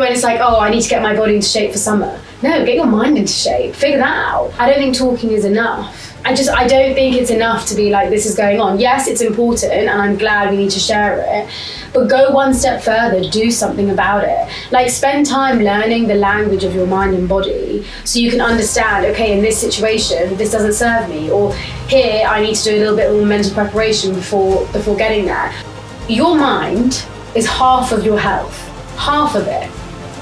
When it's like, oh, I need to get my body into shape for summer. No, get your mind into shape. Figure that out. I don't think talking is enough. I don't think it's enough to be like, this is going on. Yes, it's important, and I'm glad we need to share it. But go one step further, do something about it. Like, spend time learning the language of your mind and body so you can understand, okay, in this situation, this doesn't serve me. Or here, I need to do a little bit more mental preparation before getting there. Your mind is half of your health, half of it.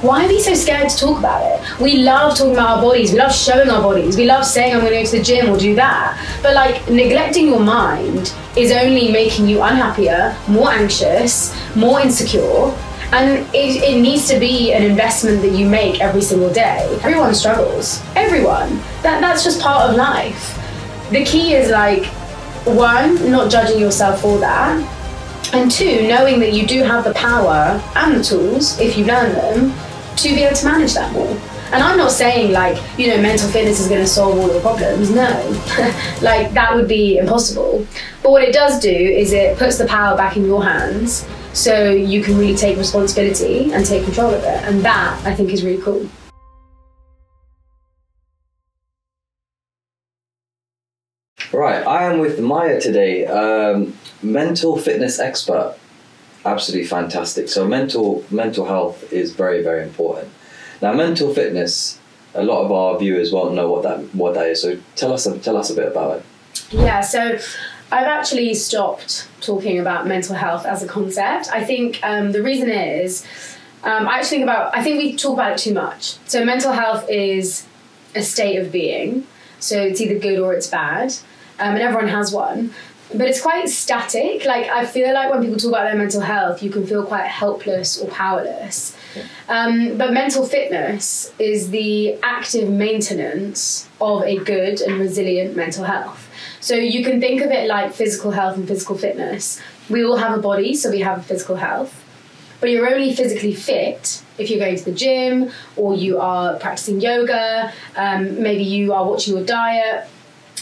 Why are we so scared to talk about it? We love talking about our bodies, we love showing our bodies, we love saying I'm going to go to the gym or do that. But like, neglecting your mind is only making you unhappier, more anxious, more insecure, and it needs to be an investment that you make every single day. Everyone struggles, everyone. That's just part of life. The key is like, one, not judging yourself for that, and two, knowing that you do have the power and the tools, if you learn them, to be able to manage that more. And I'm not saying like, mental fitness is going to solve all your problems. No, like that would be impossible. But what it does do is it puts the power back in your hands so you can really take responsibility and take control of it. And that, I think, is really cool. Right, I am with Maya today, mental fitness expert. Absolutely fantastic. So mental health is very, very important. Now, mental fitness, a lot of our viewers won't know what that is. So tell us a bit about it. Yeah, so I've actually stopped talking about mental health as a concept. I think the reason is I think we talk about it too much. So mental health is a state of being. So it's either good or it's bad. And everyone has one. But it's quite static. Like, I feel like when people talk about their mental health, you can feel quite helpless or powerless. But mental fitness is the active maintenance of a good and resilient mental health. So you can think of it like physical health and physical fitness. We all have a body, so we have a physical health. But you're only physically fit if you're going to the gym, or you are practicing yoga, maybe you are watching your diet.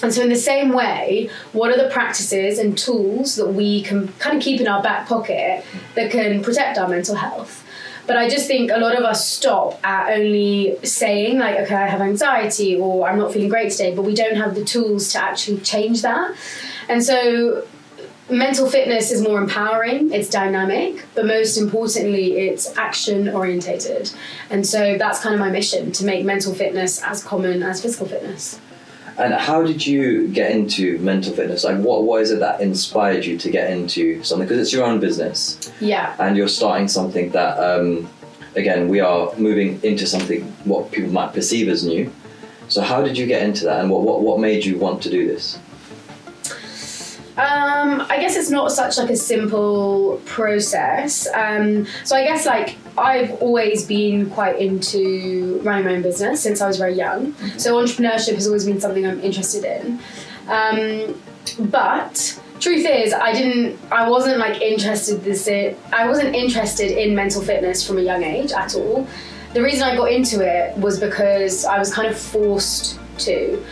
And so in the same way, what are the practices and tools that we can kind of keep in our back pocket that can protect our mental health? But I just think a lot of us stop at only saying like, okay, I have anxiety or I'm not feeling great today, but we don't have the tools to actually change that. And so mental fitness is more empowering, it's dynamic, but most importantly, it's action orientated. And so that's kind of my mission, to make mental fitness as common as physical fitness. And how did you get into mental fitness? Like, what is it that inspired you to get into something? Because it's your own business. Yeah. And you're starting something that, again, we are moving into something what people might perceive as new. So how did you get into that, and what made you want to do this? I guess it's not such like a simple process. So I guess like I've always been quite into running my own business since I was very young. Mm-hmm. So entrepreneurship has always been something I'm interested in. But truth is, I wasn't interested in mental fitness from a young age at all. The reason I got into it was because I was kind of forced to.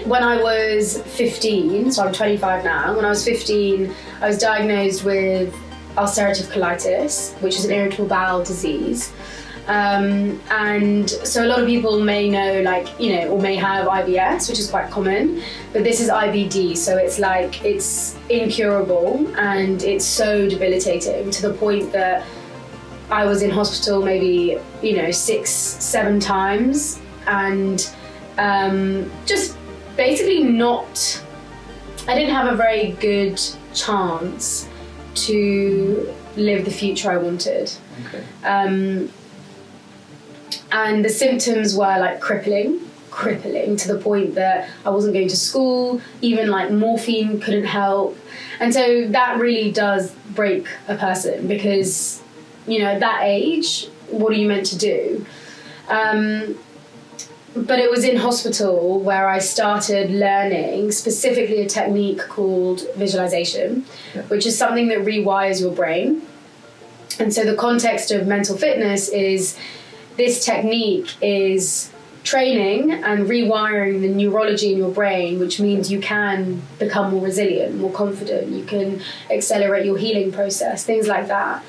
When I was 15, so I'm 25 now, when I was 15, I was diagnosed with ulcerative colitis, which is an irritable bowel disease. And so a lot of people may know, or may have IBS, which is quite common, but this is IBD, so it's incurable and it's so debilitating to the point that I was in hospital maybe, 6-7 times, and just basically I didn't have a very good chance to live the future I wanted. Okay. And the symptoms were like crippling to the point that I wasn't going to school, even like morphine couldn't help. And so that really does break a person because, at that age, what are you meant to do? But it was in hospital where I started learning specifically a technique called visualization, which is something that rewires your brain. And so the context of mental fitness is this technique is training and rewiring the neurology in your brain, which means you can become more resilient, more confident, you can accelerate your healing process, things like that.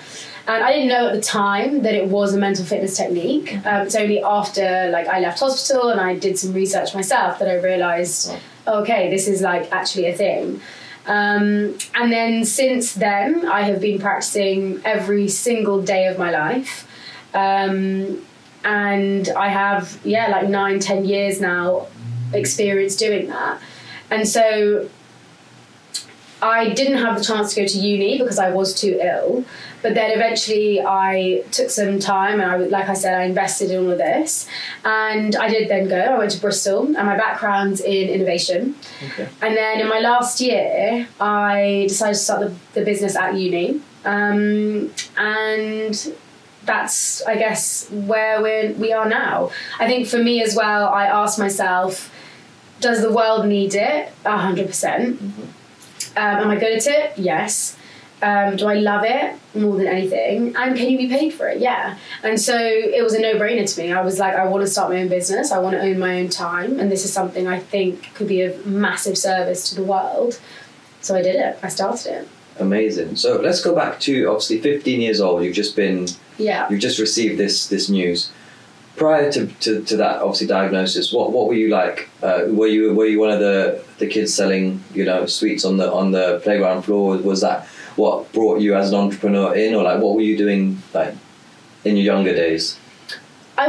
And I didn't know at the time that it was a mental fitness technique. It's only after like I left hospital and I did some research myself that I realised, okay, this is like actually a thing. And then since then, I have been practicing every single day of my life. And I have, like 9-10 years now experience doing that. And so I didn't have the chance to go to uni because I was too ill. But then eventually I took some time and like I said, I invested in all of this. And I did then go. I went to Bristol and my background's in innovation. Okay. And then in my last year, I decided to start the business at uni. And that's, I guess, where we are now. I think for me as well, I asked myself, does the world need it? 100%. Mm-hmm. Am I good at it? Yes. Do I love it more than anything? And can you be paid for it? Yeah. And so it was a no-brainer to me. I was like, I want to start my own business. I want to own my own time. And this is something I think could be of massive service to the world. So I did it. I started it. Amazing. So let's go back to obviously 15 years old. You've just received this news. Prior to that obviously diagnosis, what were you like? Were you one of the kids selling sweets on the playground floor? Was that what brought you as an entrepreneur in, or like what were you doing like in your younger days? I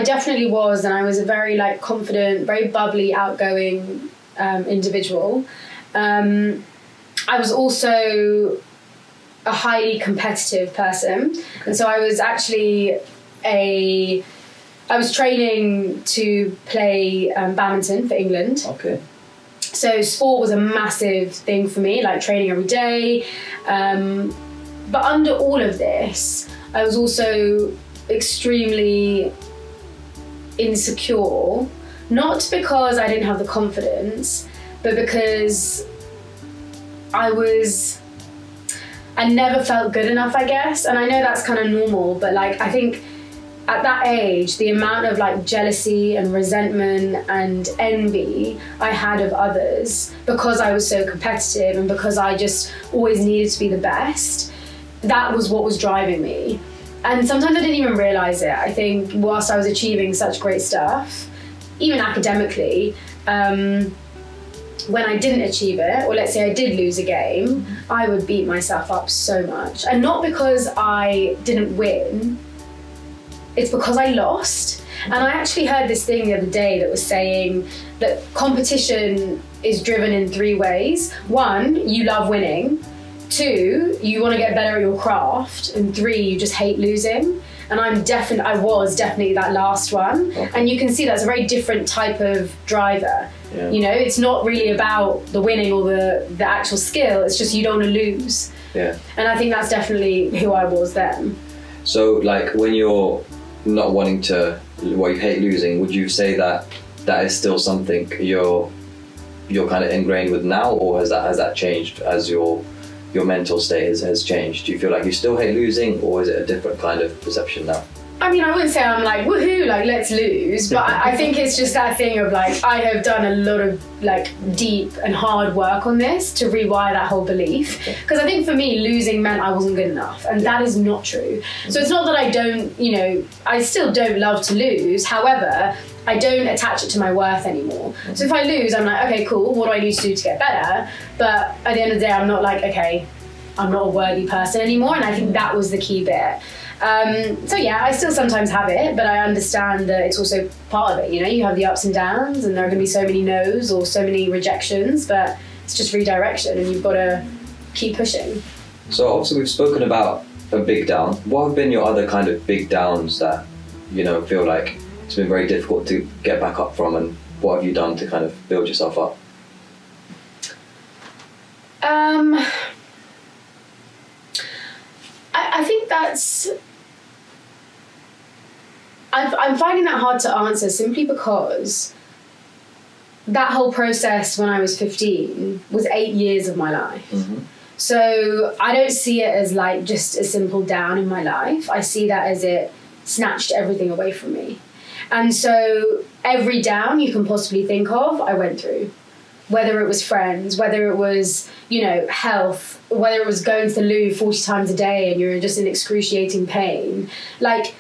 definitely was, and I was a very like confident, very bubbly, outgoing individual. I was also a highly competitive person, and so I was actually I was training to play badminton for England. Okay. So sport was a massive thing for me, like training every day. But under all of this, I was also extremely insecure, not because I didn't have the confidence, but because I never felt good enough, I guess. And I know that's kind of normal, but like I think at that age, the amount of like jealousy and resentment and envy I had of others because I was so competitive and because I just always needed to be the best, that was what was driving me. And sometimes I didn't even realise it. I think whilst I was achieving such great stuff, even academically, when I didn't achieve it, or let's say I did lose a game, I would beat myself up so much. And not because I didn't win, it's because I lost. And I actually heard this thing the other day that was saying that competition is driven in 3 ways. 1, you love winning. 2, you want to get better at your craft. And 3, you just hate losing. And I was definitely that last one. Okay. And you can see that's a very different type of driver. Yeah. It's not really about the winning or the actual skill. It's just you don't want to lose. Yeah. And I think that's definitely who I was then. So like when you're not wanting to, you hate losing, would you say that is still something you're kind of ingrained with now, or has that changed as your mental state has changed? Do you feel like you still hate losing, or is it a different kind of perception now? I mean, I wouldn't say I'm like, woohoo, like, let's lose. But I think it's just that thing of like, I have done a lot of like deep and hard work on this to rewire that whole belief. Because I think for me, losing meant I wasn't good enough. And that is not true. So it's not that I don't, I still don't love to lose. However, I don't attach it to my worth anymore. So if I lose, I'm like, okay, cool, what do I need to do to get better? But at the end of the day, I'm not like, okay, I'm not a worthy person anymore. And I think that was the key bit. So yeah, I still sometimes have it, but I understand that it's also part of it. You have the ups and downs, and there are going to be so many no's or so many rejections, but it's just redirection, and you've got to keep pushing. So obviously we've spoken about a big down. What have been your other kind of big downs that feel like it's been very difficult to get back up from, and what have you done to kind of build yourself up? I think I'm finding that hard to answer simply because that whole process when I was 15 was 8 years of my life. Mm-hmm. So I don't see it as like just a simple down in my life. I see that as it snatched everything away from me. And so every down you can possibly think of, I went through. whether it was friends, whether it was, health, whether it was going to the loo 40 times a day and you're just in excruciating pain, like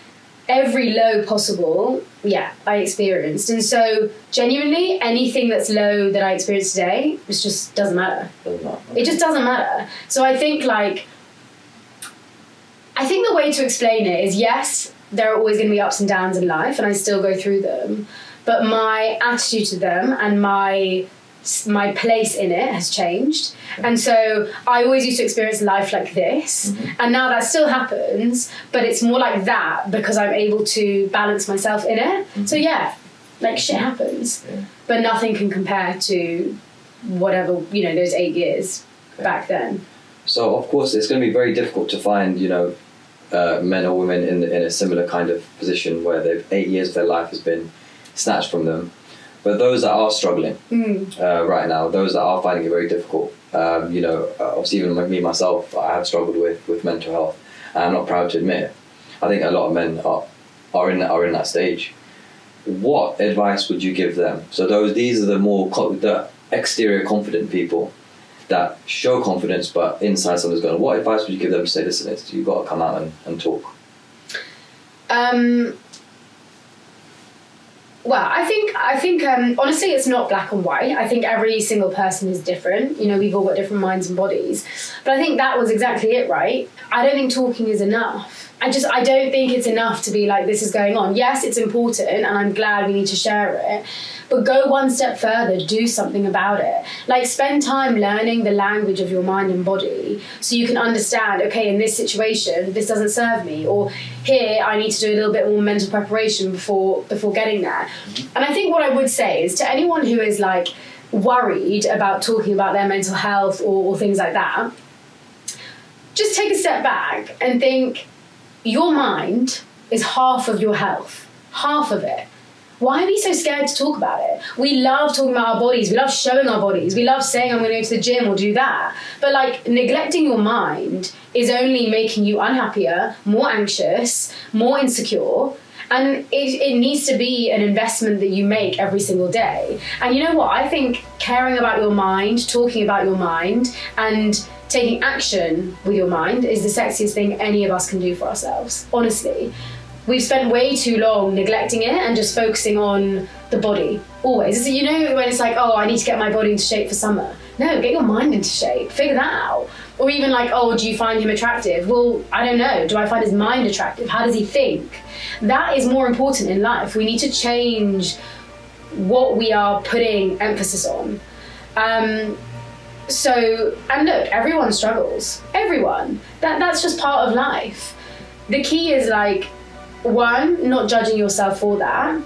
every low possible, I experienced. And so genuinely anything that's low that I experienced today, it just doesn't matter. It just doesn't matter. So I think the way to explain it is, yes, there are always going to be ups and downs in life and I still go through them, but my attitude to them and my place in it has changed. And so I always used to experience life like this, and now that still happens, but it's more like that because I'm able to balance myself in it. So shit happens, but nothing can compare to whatever, those 8 years back then. So of course it's going to be very difficult to find men or women in a similar kind of position where they've 8 years of their life has been snatched from them. But those that are struggling right now, those that are finding it very difficult, obviously even me myself, I have struggled with mental health, and I'm not proud to admit it. I think a lot of men are in that stage. What advice would you give them? So these are the exterior confident people that show confidence, but inside someone's going. What advice would you give them to say, listen, you've got to come out and talk? Well, I think honestly, it's not black and white. I think every single person is different. We've all got different minds and bodies. But I think that was exactly it, right? I don't think talking is enough. I don't think it's enough to be like, this is going on. Yes, it's important, and I'm glad we need to share it. But go one step further, do something about it. Like, spend time learning the language of your mind and body so you can understand, okay, in this situation, this doesn't serve me, or here I need to do a little bit more mental preparation before getting there. And I think what I would say is to anyone who is like worried about talking about their mental health or things like that, just take a step back and think, your mind is half of your health, half of it. Why are we so scared to talk about it? We love talking about our bodies. We love showing our bodies. We love saying, I'm going to go to the gym or do that. But neglecting your mind is only making you unhappier, more anxious, more insecure. And it needs to be an investment that you make every single day. And you know what? I think caring about your mind, talking about your mind, and taking action with your mind is the sexiest thing any of us can do for ourselves. Honestly. We've spent way too long neglecting it and just focusing on the body, always. When it's like, oh, I need to get my body into shape for summer. No, get your mind into shape. Figure that out. Or even like, oh, do you find him attractive? Well, I don't know. Do I find his mind attractive? How does he think? That is more important in life. We need to change what we are putting emphasis on. And look, everyone struggles. Everyone. That's just part of life. The key is one, not judging yourself for that,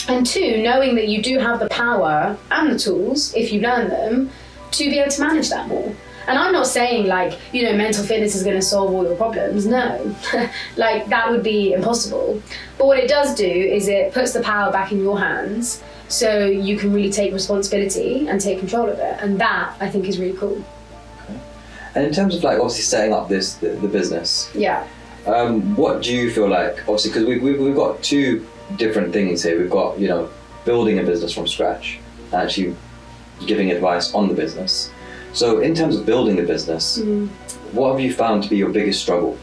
and two, knowing that you do have the power and the tools, if you learn them, to be able to manage that more. And I'm not saying mental fitness is going to solve all your problems. No, that would be impossible. But what it does do is it puts the power back in your hands so you can really take responsibility and take control of it. And that, I think, is really cool. Okay. And in terms of obviously setting up the business. Yeah. What do you feel like, obviously, because we've got two different things here. We've got, building a business from scratch and actually giving advice on the business. So in terms of building the business, what have you found to be your biggest struggle?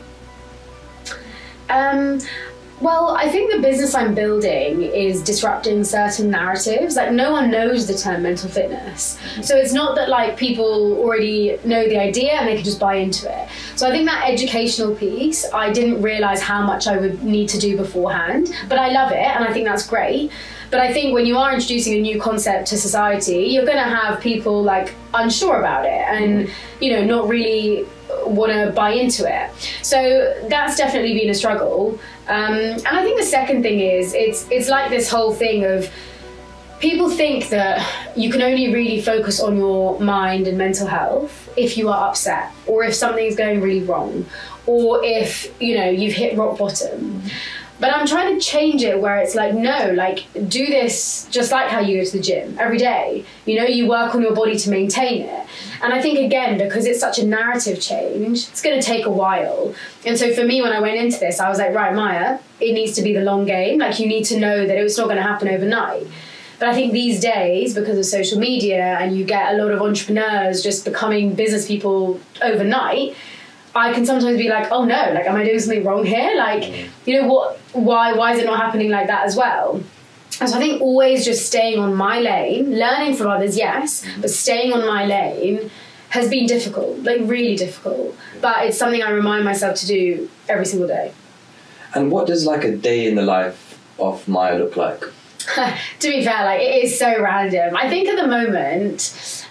Well, I think the business I'm building is disrupting certain narratives. No one knows the term mental fitness. So it's not that people already know the idea and they can just buy into it. So I think that educational piece, I didn't realise how much I would need to do beforehand, but I love it and I think that's great. But I think when you are introducing a new concept to society, you're going to have people unsure about it and, not really want to buy into it. So that's definitely been a struggle. And I think the second thing is it's like this whole thing of people think that you can only really focus on your mind and mental health if you are upset or if something's going really wrong or if, you've hit rock bottom. But I'm trying to change it where it's no, do this just like how you go to the gym every day. You work on your body to maintain it. And I think, again, because it's such a narrative change, it's going to take a while. And so for me, when I went into this, I was like, right, Maya, it needs to be the long game. You need to know that it's not going to happen overnight. But I think these days, because of social media, and you get a lot of entrepreneurs just becoming business people overnight, I can sometimes be like, oh no, like, am I doing something wrong here? Like, you know, why is it not happening like that as well? And so I think always just staying on my lane, learning from others, yes, but staying on my lane has been difficult, like really difficult. But it's something I remind myself to do every single day. And what does like a day in the life of Maya look like? To be fair, like, it is so random. I think at the moment,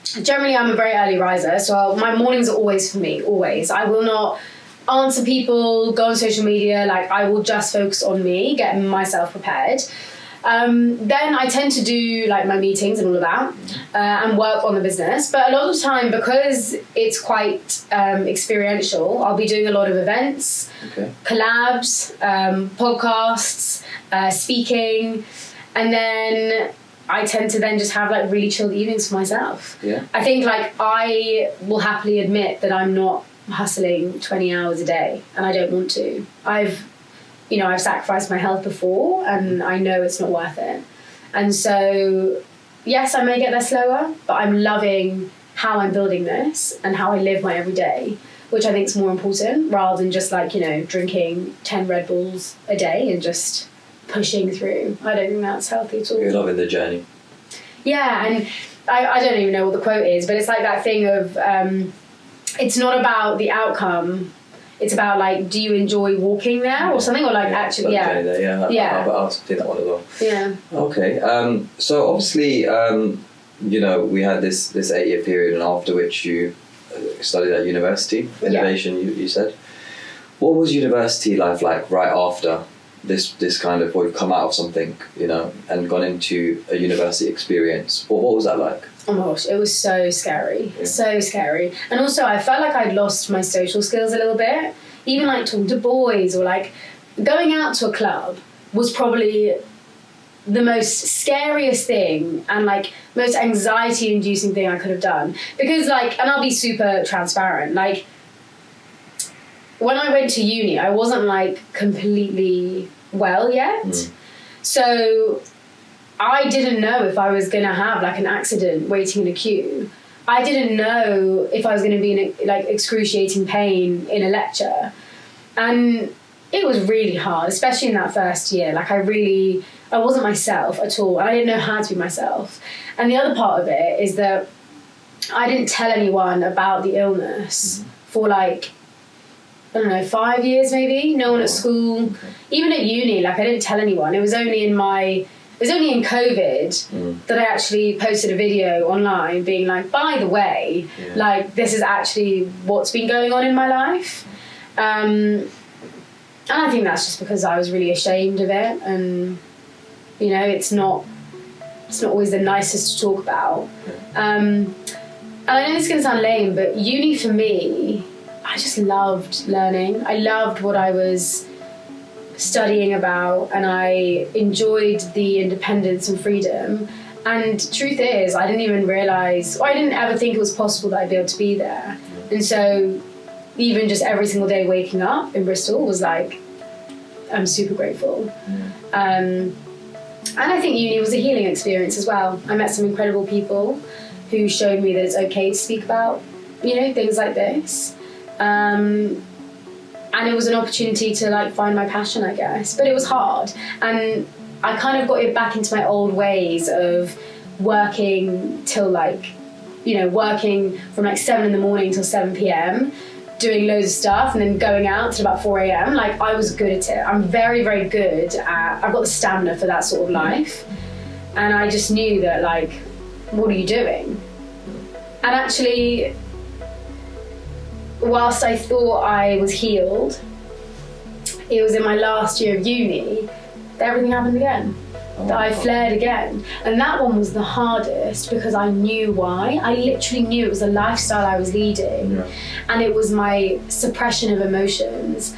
generally I'm a very early riser, so my mornings are always for me, always. I will not answer people, go on social media, like, I will just focus on me, getting myself prepared. Then I tend to do like my meetings and all of that, and work on the business. But a lot of the time, because it's quite experiential, I'll be doing a lot of events, collabs, podcasts, speaking, and then I tend to then just have like really chilled evenings for myself. Yeah. I think like I will happily admit that I'm not hustling 20 hours a day, and I don't want to. I've sacrificed my health before, and I know it's not worth it. And so, yes, I may get there slower, but I'm loving how I'm building this and how I live my everyday, which I think is more important, rather than just like, you know, drinking 10 Red Bulls a day and just pushing through. I don't think that's healthy at all. You're loving the journey. Yeah, and I don't even know what the quote is, but it's like that thing of, it's not about the outcome, it's about like, do you enjoy walking there or something, or like actually, I'll do that one as well. Yeah. Okay. So obviously, you know, we had this 8-year period, and after which you studied at university, innovation. You said. What was university life like right after this kind of, or you've come out of something, you know, and gone into a university experience? What was that like? Oh my gosh, it was so scary, so scary. And also I felt like I'd lost my social skills a little bit. Even like talking to boys, or like going out to a club was probably the most scariest thing and like most anxiety inducing thing I could have done. Because like, and I'll be super transparent, like when I went to uni, I wasn't like completely well yet. So I didn't know if I was going to have like an accident waiting in a queue. I didn't know if I was going to be in like excruciating pain in a lecture. And it was really hard, especially in that first year. Like I wasn't myself at all. I didn't know how to be myself. And the other part of it is that I didn't tell anyone about the illness for like, I don't know, 5 years maybe. No one at school. Even at uni, like I didn't tell anyone. It was only in COVID that I actually posted a video online being like, by the way, like this is actually what's been going on in my life. And I think that's just because I was really ashamed of it, and you know, it's not always the nicest to talk about. And I know this is gonna sound lame, but uni for me, I just loved learning. I loved what I was studying about, and I enjoyed the independence and freedom. And truth is, I didn't even realise, or I didn't ever think it was possible that I'd be able to be there. And so even just every single day waking up in Bristol was like, I'm super grateful. And I think uni was a healing experience as well. I met some incredible people who showed me that it's okay to speak about, you know, things like this. And it was an opportunity to like find my passion, I guess. But it was hard. And I kind of got it back into my old ways of working till like, you know, working from like 7 a.m. till 7 p.m, doing loads of stuff and then going out till about 4 a.m. Like I was good at it. I'm very, very good at, I've got the stamina for that sort of life. And I just knew that like, what are you doing? And actually, whilst I thought I was healed, it was in my last year of uni that everything happened again. That I flared again. And that one was the hardest because I knew why. I literally knew it was a lifestyle I was leading. And it was my suppression of emotions.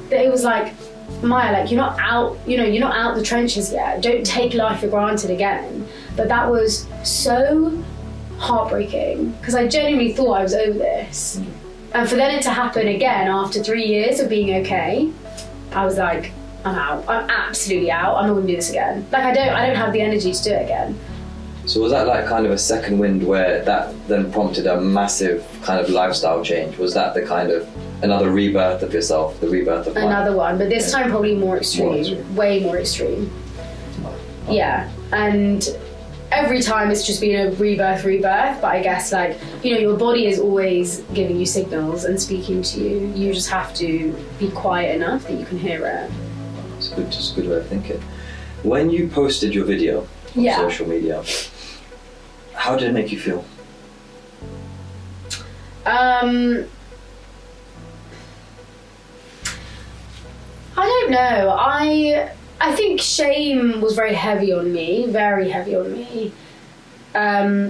That it was like, Maya, like you're not out, you know, you're not out the trenches yet. Don't take life for granted again. But that was so heartbreaking because I genuinely thought I was over this. And for then it to happen again after 3 years of being okay, I was like, I'm out. I'm absolutely out. I'm not going to do this again. Like, I don't have the energy to do it again. So was that like kind of a second wind where that then prompted a massive kind of lifestyle change? Was that the kind of another rebirth of yourself, the rebirth of another one, but this time probably more extreme, way more extreme. Oh. Yeah, and every time it's just been a rebirth, but I guess, like, you know, your body is always giving you signals and speaking to you. You just have to be quiet enough that you can hear it. It's just a good way of thinking. When you posted your video on social media, how did it make you feel? I don't know. I think shame was very heavy on me.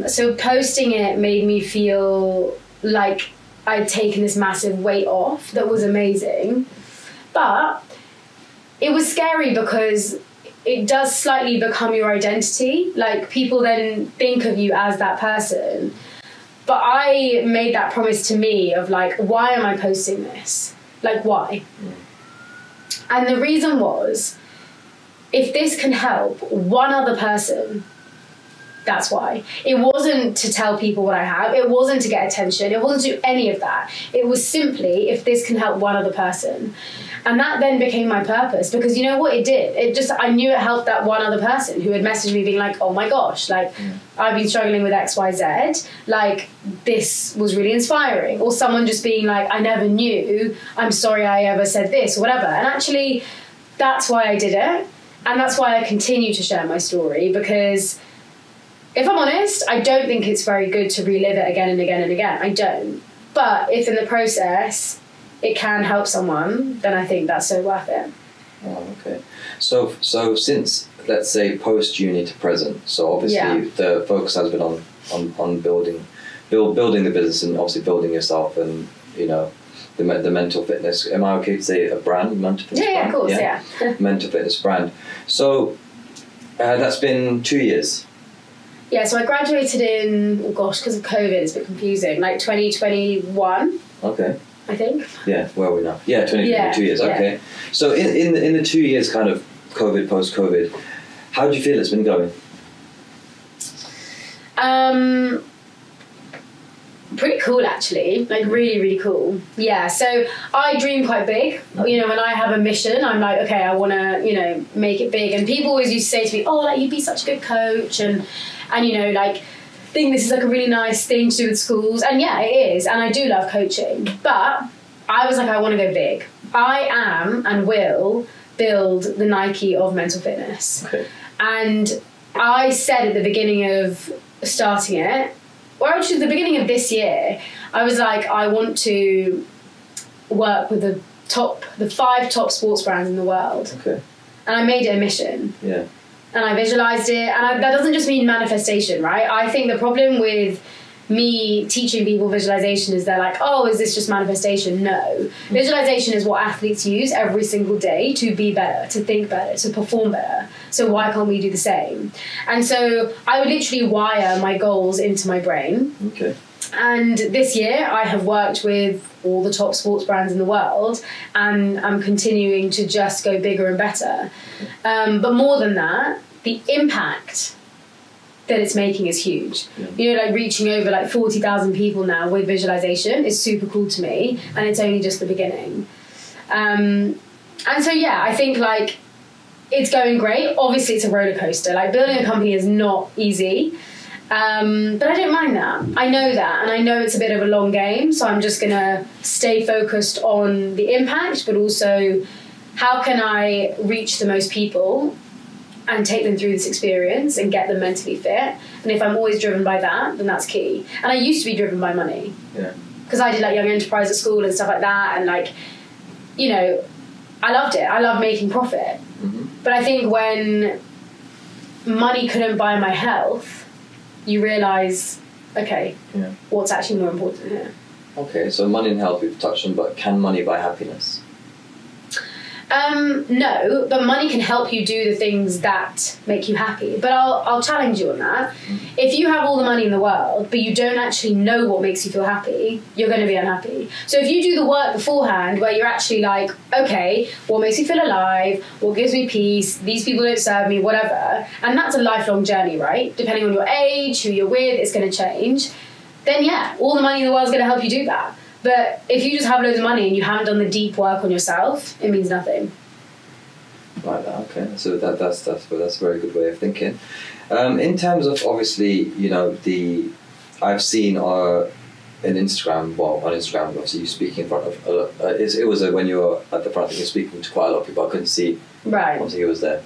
So posting it made me feel like I'd taken this massive weight off that was amazing. But it was scary because it does slightly become your identity. Like, people then think of you as that person. But I made that promise to me of, like, why am I posting this? Like, why? And the reason was, if this can help one other person, that's why. It wasn't to tell people what I have. It wasn't to get attention. It wasn't to do any of that. It was simply, if this can help one other person. And that then became my purpose, because you know what it did? I knew it helped that one other person who had messaged me being like, oh my gosh, like, I've been struggling with XYZ. Like, this was really inspiring. Or someone just being like, I never knew. I'm sorry I ever said this or whatever. And actually, that's why I did it. And that's why I continue to share my story, because if I'm honest, I don't think it's very good to relive it again and again and again. I don't. But if in the process it can help someone, then I think that's so worth it. Oh, okay. So since, let's say, post-uni to present, so obviously the focus has been on building the business and obviously building yourself and, you know, the mental fitness. Am I okay to say a brand? Mental fitness brand? Yeah, of course, yeah. Mental fitness brand. So that's been 2 years. Yeah, so I graduated in, because of COVID, it's a bit confusing, like 2021. Okay. I think. Yeah, where are we now? Yeah, 2 years, okay. So in the 2 years kind of COVID, post-COVID, how do you feel it's been going? Pretty cool, actually. Like, really, really cool. Yeah, so I dream quite big. You know, when I have a mission, I'm like, okay, I want to, you know, make it big. And people always used to say to me, oh, like, you'd be such a good coach. And you know, like, think this is like a really nice thing to do with schools. And yeah, it is. And I do love coaching. But I was like, I want to go big. I am and will build the Nike of mental fitness. Okay. And I said at the beginning of starting it, or actually the beginning of this year, I was like, I want to work with the 5 top sports brands in the world. Okay. And I made it a mission. Yeah. And I visualized it. And that doesn't just mean manifestation, right? I think the problem with me teaching people visualization is they're like, oh, is this just manifestation? No. Visualization is what athletes use every single day to be better, to think better, to perform better. So why can't we do the same? And so I would literally wire my goals into my brain. Okay. And this year I have worked with all the top sports brands in the world, and I'm continuing to just go bigger and better. But more than that, the impact that it's making is huge. Yeah. You know, like reaching over like 40,000 people now with visualization is super cool to me, and it's only just the beginning. And so yeah, I think like it's going great. Obviously it's a roller coaster. Like building a company is not easy. But I don't mind that. I know that, and I know it's a bit of a long game, so I'm just gonna stay focused on the impact, but also how can I reach the most people and take them through this experience and get them mentally fit. And if I'm always driven by that, then that's key. And I used to be driven by money. Yeah. Because I did like young enterprise at school and stuff like that, and like, you know, I loved it. I love making profit. Mm-hmm. But I think when money couldn't buy my health, you realise, okay, what's actually more important here? Okay, so money and health we've touched on, but can money buy happiness? No, but money can help you do the things that make you happy. But I'll challenge you on that. If you have all the money in the world, but you don't actually know what makes you feel happy, you're going to be unhappy. So if you do the work beforehand, where you're actually like, okay, what makes me feel alive? What gives me peace? These people don't serve me, whatever. And that's a lifelong journey, right? Depending on your age, who you're with, it's going to change. Then yeah, all the money in the world is going to help you do that. But if you just have loads of money and you haven't done the deep work on yourself, it means nothing. Like that, okay. So that's a very good way of thinking. In terms of, obviously, you know, I've seen on Instagram, obviously you speak in front of it was when you were at the front, I think you're speaking to quite a lot of people. I couldn't see. Right. Obviously he was there.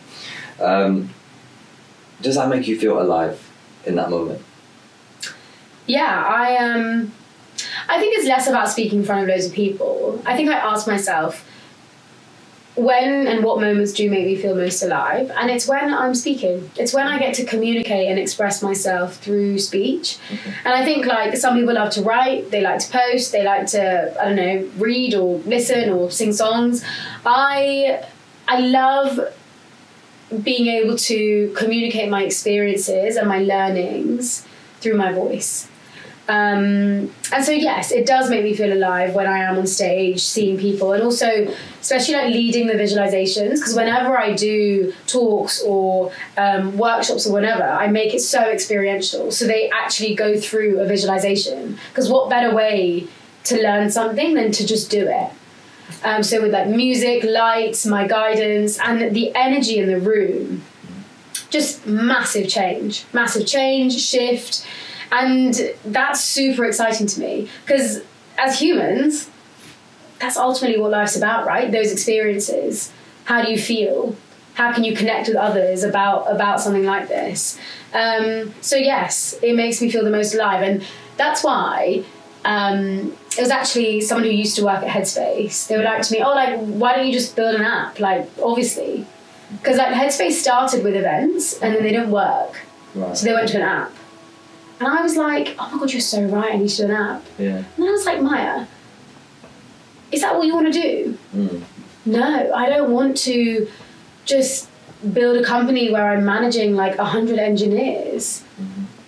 Does that make you feel alive in that moment? Yeah, I think it's less about speaking in front of loads of people. I think I ask myself, when and what moments do make me feel most alive? And it's when I'm speaking. It's when I get to communicate and express myself through speech. Okay. And I think, like, some people love to write, they like to post, they like to, I don't know, read or listen or sing songs. I love being able to communicate my experiences and my learnings through my voice. And so yes, it does make me feel alive when I am on stage seeing people, and also especially like leading the visualizations, because whenever I do talks or workshops or whatever, I make it so experiential, so they actually go through a visualization, because what better way to learn something than to just do it. So with like music, lights, my guidance, and the energy in the room, just massive change, shift. And that's super exciting to me, because as humans, that's ultimately what life's about, right? Those experiences. How do you feel? How can you connect with others about something like this? So yes, it makes me feel the most alive. And that's why it was actually someone who used to work at Headspace. They were like to me, oh, like, why don't you just build an app? Like, obviously. Because like Headspace started with events and then they didn't work. Right. So they went to an app. And I was like, oh my God, you're so right, I need to do an app. Yeah. And then I was like, Maya, is that what you want to do? No, I don't want to just build a company where I'm managing like 100 engineers.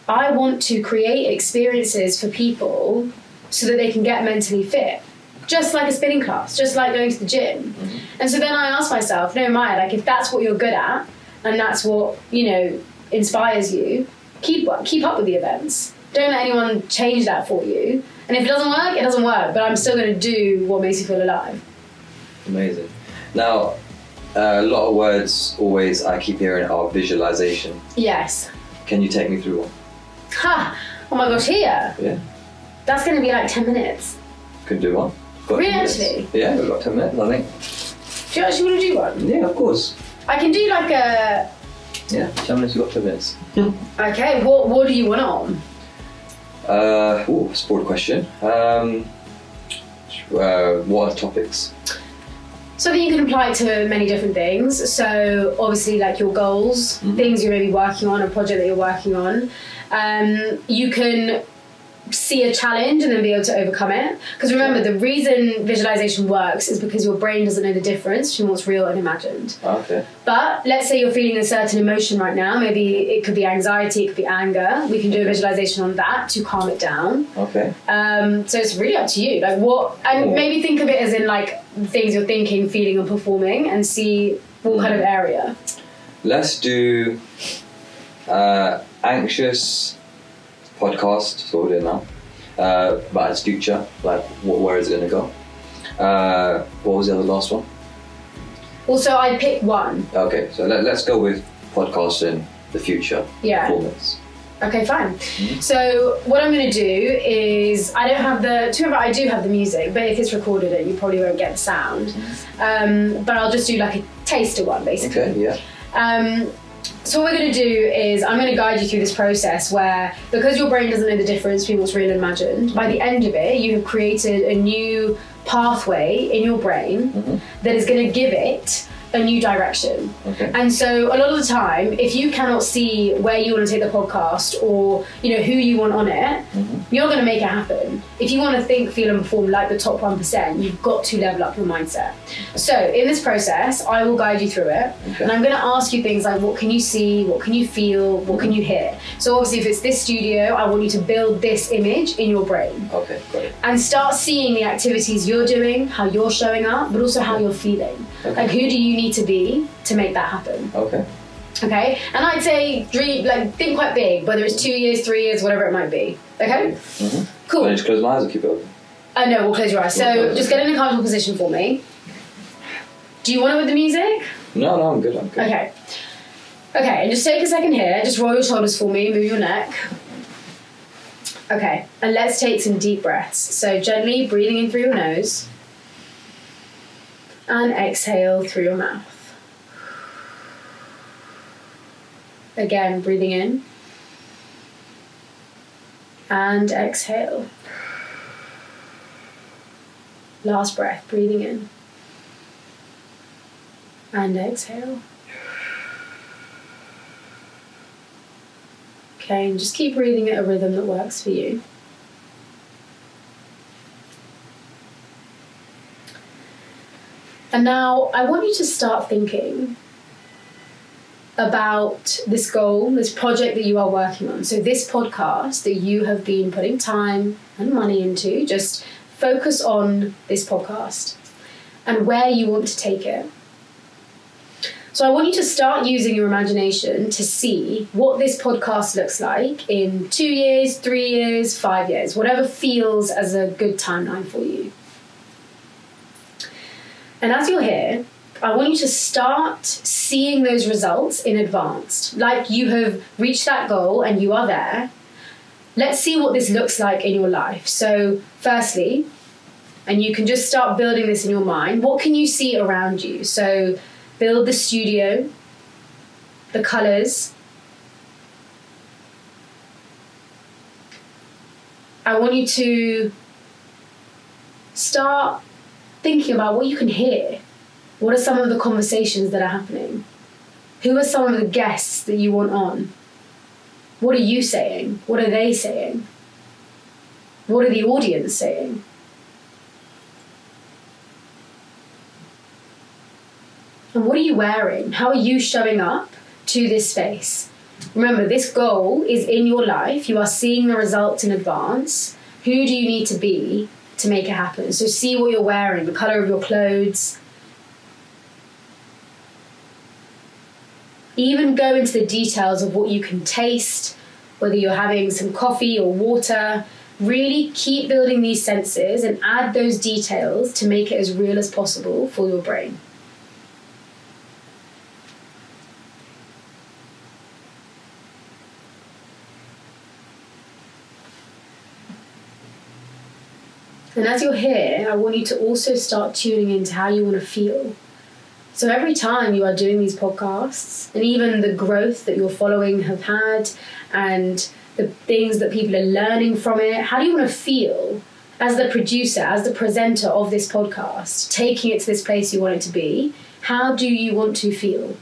I want to create experiences for people so that they can get mentally fit. Just like a spinning class, just like going to the gym. And so then I asked myself, no, Maya, like if that's what you're good at and that's what, you know, inspires you, keep up with the events. Don't let anyone change that for you. And if it doesn't work, it doesn't work. But I'm still going to do what makes you feel alive. Amazing. Now, a lot of words always I keep hearing are visualization. Yes. Can you take me through one? Ha! Oh my gosh, here? Yeah. That's going to be like 10 minutes. Can do one. Really, actually? Yeah, we've got 10 minutes, I think. Do you actually want to do one? Yeah, of course. I can do like a... Yeah, 10 minutes, we've got 10 minutes. Okay, what do you want on? It's a broad question. What are topics? So I think you can apply it to many different things. So obviously like your goals, things you're maybe working on, a project that you're working on. You can see a challenge and then be able to overcome it. Because remember, the reason visualization works is because your brain doesn't know the difference between what's real and imagined. Okay. But let's say you're feeling a certain emotion right now. Maybe it could be anxiety, it could be anger. We can do a visualization on that to calm it down. Okay. So it's really up to you. Like what, and maybe think of it as in like things you're thinking, feeling, and performing, and see what kind of area. Let's do anxious podcast, so we're doing now, about its future, like where is it going to go? What was the other last one? Also, I pick one. Okay, so let's go with podcast in the future performance. Okay, fine. So what I'm going to do is, I don't have I do have the music, but if it's recorded you probably won't get the sound. But I'll just do like a taster one, basically. Okay, yeah. So what we're going to do is I'm going to guide you through this process where, because your brain doesn't know the difference between what's real and imagined, by the end of it you have created a new pathway in your brain that is going to give it a new direction. Okay. And so a lot of the time, if you cannot see where you want to take the podcast or, you know, who you want on it, you're going to make it happen. If you want to think, feel and perform like the top 1%, you've got to level up your mindset. So in this process, I will guide you through it. Okay. And I'm going to ask you things like, what can you see? What can you feel? What can you hear? So obviously if it's this studio, I want you to build this image in your brain. Okay, got it. And start seeing the activities you're doing, how you're showing up, but also how you're feeling. Okay. Like, who do you need to be to make that happen? Okay. Okay? And I'd say think quite big, whether it's 2 years, 3 years, whatever it might be. Okay? Cool. I just close my eyes or keep it open? No, we'll close your eyes. So just get in a comfortable position for me. Do you want it with the music? No, I'm good. Okay. Okay, and just take a second here. Just roll your shoulders for me, move your neck. Okay, and let's take some deep breaths. So gently breathing in through your nose and exhale through your mouth. Again, breathing in and exhale. Last breath, breathing in and exhale. Okay, and just keep breathing at a rhythm that works for you. And now I want you to start thinking about this goal, this project that you are working on. So this podcast that you have been putting time and money into, just focus on this podcast and where you want to take it. So I want you to start using your imagination to see what this podcast looks like in 2 years, 3 years, 5 years, whatever feels as a good timeline for you. And as you're here, I want you to start seeing those results in advance. Like you have reached that goal and you are there. Let's see what this looks like in your life. So firstly, and you can just start building this in your mind, what can you see around you? So build the studio, the colours. I want you to start thinking about what you can hear. What are some of the conversations that are happening? Who are some of the guests that you want on? What are you saying? What are they saying? What are the audience saying? And what are you wearing? How are you showing up to this space? Remember, this goal is in your life. You are seeing the results in advance. Who do you need to be to make it happen? So see what you're wearing, the colour of your clothes. Even go into the details of what you can taste, whether you're having some coffee or water. Really keep building these senses and add those details to make it as real as possible for your brain. And as you're here, I want you to also start tuning into how you want to feel. So every time you are doing these podcasts, and even the growth that your following have had, and the things that people are learning from it, how do you want to feel as the producer, as the presenter of this podcast, taking it to this place you want it to be? How do you want to feel?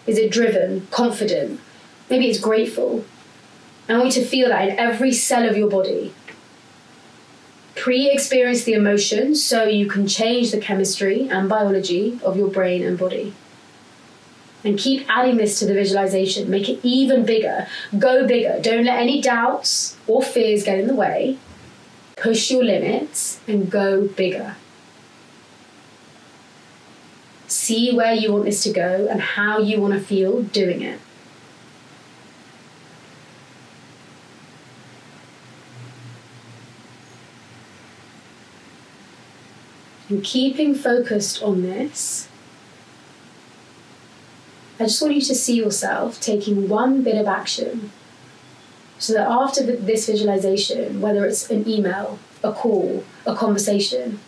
Is it driven, confident? Maybe it's grateful. I want you to feel that in every cell of your body. Pre-experience the emotions so you can change the chemistry and biology of your brain and body. And keep adding this to the visualization. Make it even bigger. Go bigger. Don't let any doubts or fears get in the way. Push your limits and go bigger. See where you want this to go and how you want to feel doing it. And keeping focused on this, I just want you to see yourself taking one bit of action so that after this visualization, whether it's an email, a call, a conversation,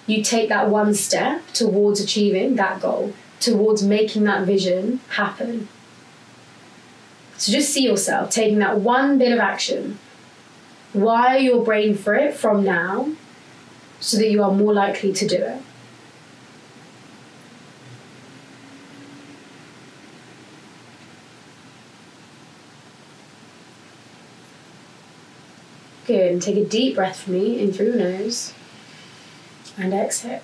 you take that one step towards achieving that goal, towards making that vision happen. So just see yourself taking that one bit of action. Wire your brain for it from now, so that you are more likely to do it. Good. And take a deep breath for me in through your nose. And exhale.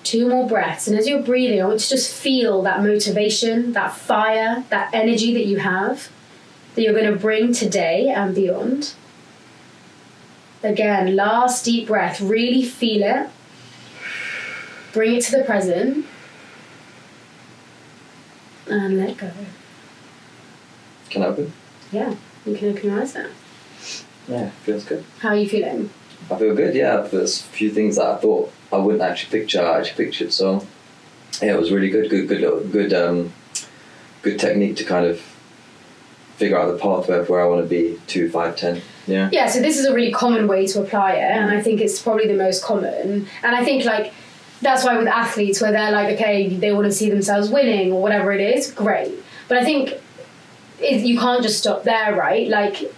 2 more breaths. And as you're breathing, I want you to just feel that motivation, that fire, that energy that you have, that you're going to bring today and beyond. Again, last deep breath. Really feel it. Bring it to the present. And let go. Can I open? Yeah, you can open your eyes now. Yeah, feels good. How are you feeling? I feel good, yeah. There's a few things that I thought I wouldn't actually picture, I actually pictured. So, yeah, it was really good. Good technique to kind of figure out the pathway of where I want to be 2, 5, 10. Yeah. Yeah, so this is a really common way to apply it, and I think it's probably the most common. And I think, like, that's why with athletes, where they're like, okay, they want to see themselves winning or whatever it is, great. But I think you can't just stop there, right? Like,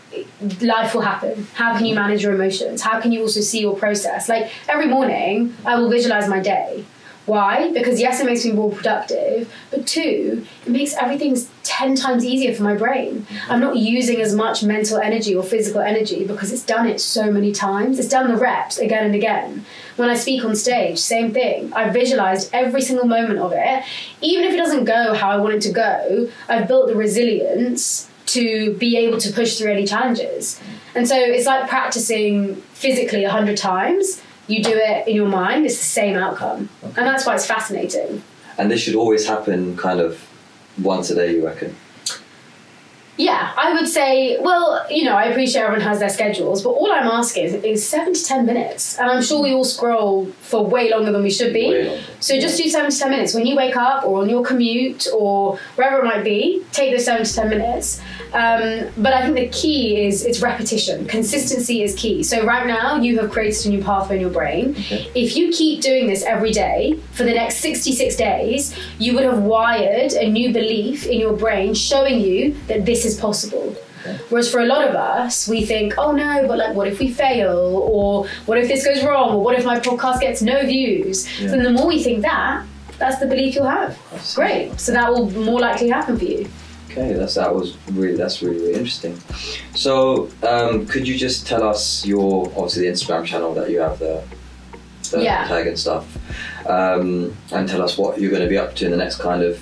life will happen. How can you manage your emotions? How can you also see your process? Like, every morning, I will visualize my day. Why? Because yes, it makes me more productive, but 2, it makes everything 10 times easier for my brain. I'm not using as much mental energy or physical energy because it's done it so many times. It's done the reps again and again. When I speak on stage, same thing. I've visualized every single moment of it. Even if it doesn't go how I want it to go, I've built the resilience to be able to push through any challenges. And so it's like practicing physically 100 times. You do it in your mind, it's the same outcome. Okay. And that's why it's fascinating. And this should always happen kind of once a day, you reckon? Yeah, I would say, well, you know, I appreciate everyone has their schedules, but all I'm asking is 7 to 10 minutes. And I'm sure we all scroll for way longer than we should be. So just do 7 to 10 minutes. When you wake up or on your commute or wherever it might be, take those 7 to 10 minutes. But I think the key is it's repetition. Consistency is key. So right now, you have created a new pathway in your brain. Okay. If you keep doing this every day for the next 66 days, you would have wired a new belief in your brain showing you that this is possible. Okay. Whereas for a lot of us, we think, oh no, but like, what if we fail? Or what if this goes wrong? Or what if my podcast gets no views? Yeah. So the more we think that, that's the belief you'll have. Great. So that will more likely happen for you. Okay, that's really interesting. So, could you just tell us your, obviously the Instagram channel that you have the tag and stuff, and tell us what you're going to be up to in the next kind of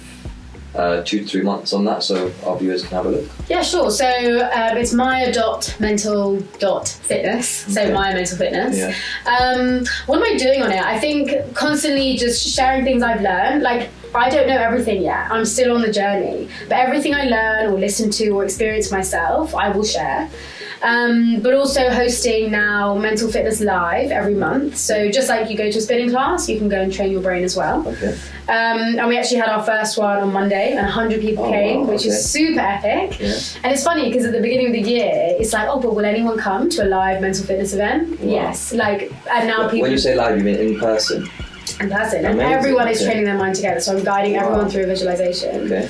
2 to 3 months on that, so our viewers can have a look. Yeah, sure. So it's maya.mental.fitness. So Maya Mental Fitness. Yeah. What am I doing on it? I think constantly just sharing things I've learned. Like, I don't know everything yet. I'm still on the journey. But everything I learn or listen to or experience myself, I will share. But also hosting now Mental Fitness Live every month. So just like you go to a spinning class, you can go and train your brain as well. Okay. And we actually had our first one on Monday, and 100 people came, which is super epic. Yeah. And it's funny because at the beginning of the year, it's like, oh, but will anyone come to a live mental fitness event? Wow. Yes. Like, and now people. When you say live, you mean in person? In person. And everyone is training their mind together. So I'm guiding everyone through a visualization. Okay.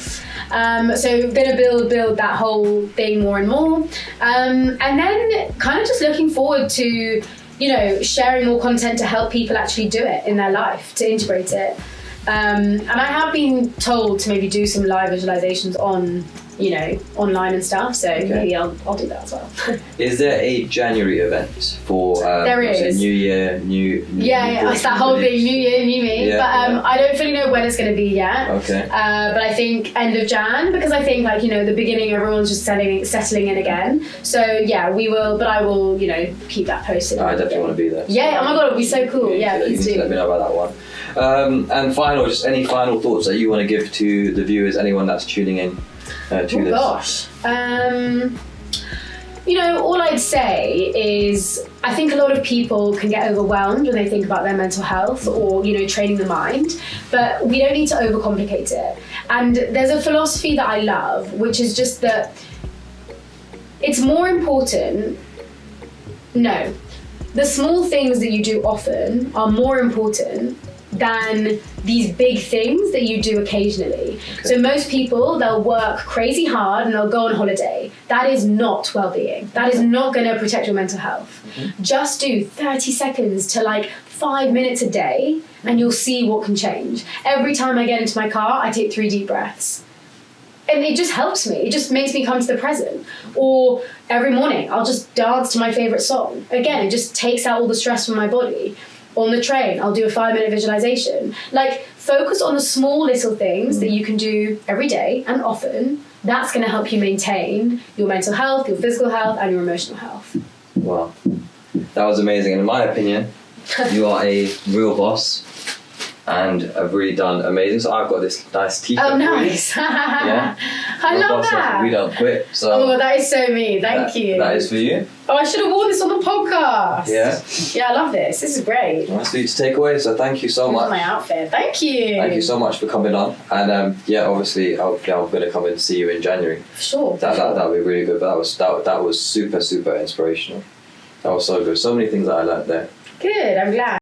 So going to build that whole thing more and more. And then kind of just looking forward to, you know, sharing more content to help people actually do it in their life, to integrate it. And I have been told to maybe do some live visualizations on, you know, online and stuff. So maybe I'll do that as well. Is there a January event for there is. New Year, new it's that whole thing, New Year, New Me. Yeah, but I don't fully know when it's going to be yet. Okay. But I think end of Jan, because I think, like, you know, the beginning everyone's just settling in again. So yeah, we will. But I will, you know, keep that posted. I definitely want to be there. So. Yeah. Oh my god, it'll be so cool. Yeah, please do. Let me know about that one. And just any final thoughts that you want to give to the viewers, anyone that's tuning in to this? Gosh. You know, all I'd say is I think a lot of people can get overwhelmed when they think about their mental health or, you know, training the mind, but we don't need to overcomplicate it. And there's a philosophy that I love, which is just that it's more important. No, the small things that you do often are more important than these big things that you do occasionally. Okay. So most people, they'll work crazy hard and they'll go on holiday. That is not well-being. That is not going to protect your mental health. Mm-hmm. Just do 30 seconds to like 5 minutes a day and you'll see what can change. Every time I get into my car, I take 3 deep breaths. And it just helps me. It just makes me come to the present. Or every morning, I'll just dance to my favourite song. Again, it just takes out all the stress from my body. On the train, I'll do a 5-minute visualization. Like, focus on the small little things that you can do every day and often. That's going to help you maintain your mental health, your physical health, and your emotional health. Wow. That was amazing. And in my opinion, you are a real boss and have really done amazing. So I've got this nice t-shirt. Oh, nice. Yeah. I love that. We don't quit. So oh, that is so me. Thank you. That is for you. Oh, I should have worn this on the podcast. Yeah. Yeah, I love this. This is great. Nice for you to take away. So thank you so Here's much. my outfit. Thank you. Thank you so much for coming on. And obviously, hopefully I'm going to come and see you in January. For sure. That would be really good. But that was super, super inspirational. That was so good. So many things that I learned there. Good. I'm glad.